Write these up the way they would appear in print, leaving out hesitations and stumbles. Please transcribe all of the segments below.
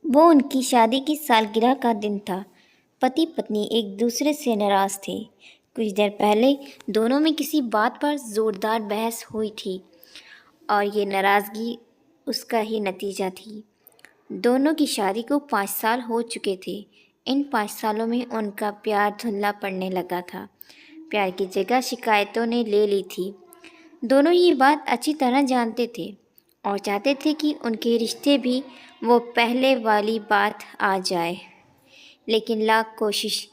वो उनकी शादी की सालगिरह का दिन था। पति पत्नी एक दूसरे से नाराज़ थे। कुछ देर पहले दोनों में किसी बात पर ज़ोरदार बहस हुई थी और ये नाराज़गी उसका ही नतीजा थी। दोनों की शादी को 5 साल हो चुके थे। इन 5 सालों में उनका प्यार धुंधला पड़ने लगा था। प्यार की जगह शिकायतों ने ले ली थी। दोनों ये बात अच्छी तरह जानते थे और चाहते थे कि उनके रिश्ते भी वो पहले वाली बात आ जाए, लेकिन लाख कोशिश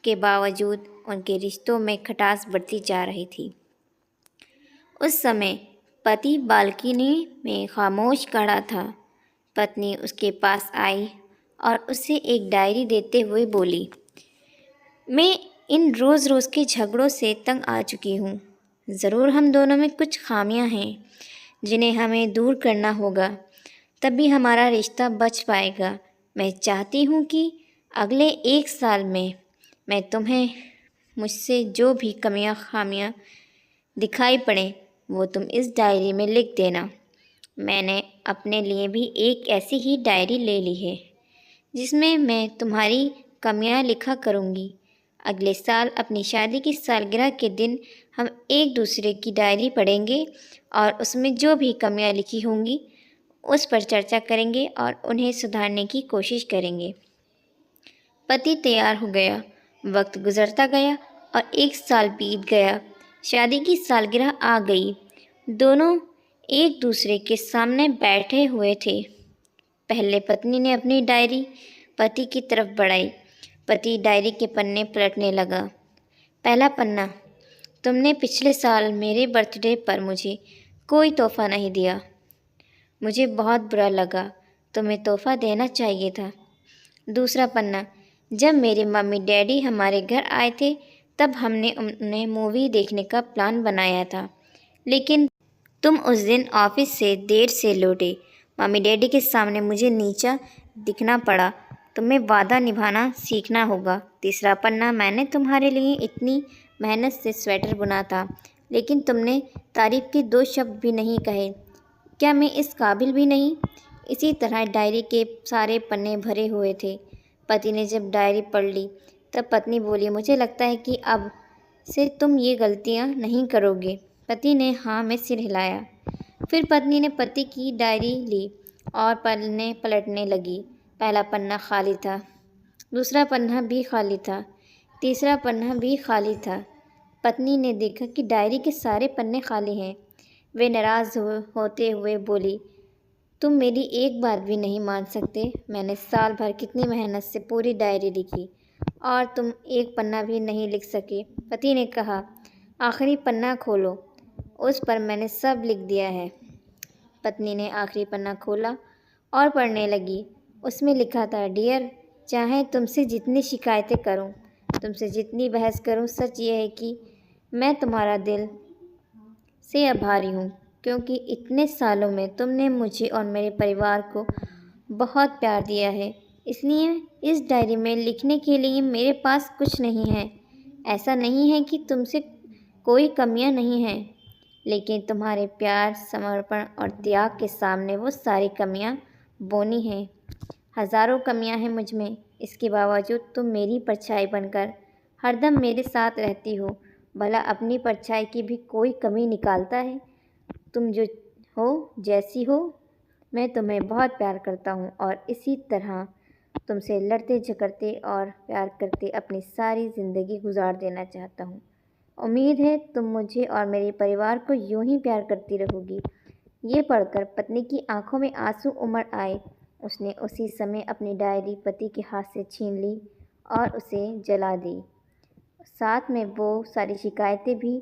के बावजूद उनके रिश्तों में खटास बढ़ती जा रही थी। उस समय पति बालकनी में खामोश खड़ा था। पत्नी उसके पास आई और उसे एक डायरी देते हुए बोली, मैं इन रोज़ के झगड़ों से तंग आ चुकी हूँ। ज़रूर हम दोनों में कुछ खामियां हैं जिन्हें हमें दूर करना होगा, तभी हमारा रिश्ता बच पाएगा। मैं चाहती हूँ कि अगले 1 साल में मैं तुम्हें मुझसे जो भी कमियां खामियां दिखाई पड़ें वो तुम इस डायरी में लिख देना। मैंने अपने लिए भी एक ऐसी ही डायरी ले ली है जिसमें मैं तुम्हारी कमियां लिखा करूँगी। अगले साल अपनी शादी की सालगिरह के दिन हम एक दूसरे की डायरी पढ़ेंगे और उसमें जो भी कमियां लिखी होंगी उस पर चर्चा करेंगे और उन्हें सुधारने की कोशिश करेंगे। पति तैयार हो गया। वक्त गुजरता गया और 1 साल बीत गया। शादी की सालगिरह आ गई। दोनों एक दूसरे के सामने बैठे हुए थे। पहले पत्नी ने अपनी डायरी पति की तरफ बढ़ाई। पति डायरी के पन्ने पलटने लगा। पहला पन्ना, तुमने पिछले साल मेरे बर्थडे पर मुझे कोई तोहफ़ा नहीं दिया। मुझे बहुत बुरा लगा। तुम्हें तोहफ़ा देना चाहिए था। दूसरा पन्ना, जब मेरे मम्मी डैडी हमारे घर आए थे तब हमने उन्हें मूवी देखने का प्लान बनाया था, लेकिन तुम उस दिन ऑफिस से देर से लौटे। मम्मी डैडी के सामने मुझे नीचा दिखना पड़ा। तुम्हें वादा निभाना सीखना होगा। तीसरा पन्ना, मैंने तुम्हारे लिए इतनी मेहनत से स्वेटर बुना था, लेकिन तुमने तारीफ़ के 2 शब्द भी नहीं कहे। क्या मैं इस काबिल भी नहीं? इसी तरह डायरी के सारे पन्ने भरे हुए थे। पति ने जब डायरी पढ़ ली तब पत्नी बोली, मुझे लगता है कि अब से तुम ये गलतियाँ नहीं करोगे। पति ने हाँ में सिर हिलाया। फिर पत्नी ने पति की डायरी ली और पन्ने पलटने लगी। पहला पन्ना खाली था, दूसरा पन्ना भी खाली था, तीसरा पन्ना भी खाली था। पत्नी ने देखा कि डायरी के सारे पन्ने खाली हैं। वे नाराज़ होते हुए बोली, तुम मेरी एक बात भी नहीं मान सकते। मैंने साल भर कितनी मेहनत से पूरी डायरी लिखी और तुम एक पन्ना भी नहीं लिख सके। पति ने कहा, आखिरी पन्ना खोलो, उस पर मैंने सब लिख दिया है। पत्नी ने आखिरी पन्ना खोला और पढ़ने लगी। उसमें लिखा था, डियर, चाहे तुमसे जितनी शिकायतें करूं, तुमसे जितनी बहस करूं, सच ये है कि मैं तुम्हारा दिल से आभारी हूँ, क्योंकि इतने सालों में तुमने मुझे और मेरे परिवार को बहुत प्यार दिया है। इसलिए इस डायरी में लिखने के लिए मेरे पास कुछ नहीं है। ऐसा नहीं है कि तुमसे कोई कमियां नहीं हैं, लेकिन तुम्हारे प्यार, समर्पण और त्याग के सामने वो सारी कमियां बौनी हैं। हज़ारों कमियां हैं मुझ में, इसके बावजूद तुम मेरी परछाई बनकर हरदम मेरे साथ रहती हो। भला अपनी परछाई की भी कोई कमी निकालता है? तुम जो हो, जैसी हो, मैं तुम्हें बहुत प्यार करता हूँ और इसी तरह तुमसे लड़ते झगड़ते और प्यार करते अपनी सारी ज़िंदगी गुजार देना चाहता हूँ। उम्मीद है तुम मुझे और मेरे परिवार को यूं ही प्यार करती रहोगी। ये पढ़कर पत्नी की आंखों में आंसू उमड़ आए। उसने उसी समय अपनी डायरी पति के हाथ से छीन ली और उसे जला दी। साथ में वो सारी शिकायतें भी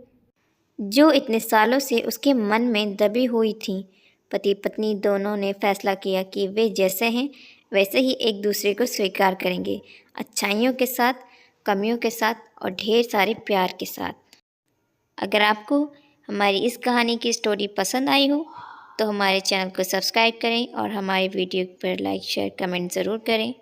जो इतने सालों से उसके मन में दबी हुई थीं। पति पत्नी दोनों ने फैसला किया कि वे जैसे हैं वैसे ही एक दूसरे को स्वीकार करेंगे, अच्छाइयों के साथ, कमियों के साथ और ढेर सारे प्यार के साथ। अगर आपको हमारी इस कहानी की स्टोरी पसंद आई हो तो हमारे चैनल को सब्सक्राइब करें और हमारे वीडियो पर लाइक, शेयर, कमेंट ज़रूर करें।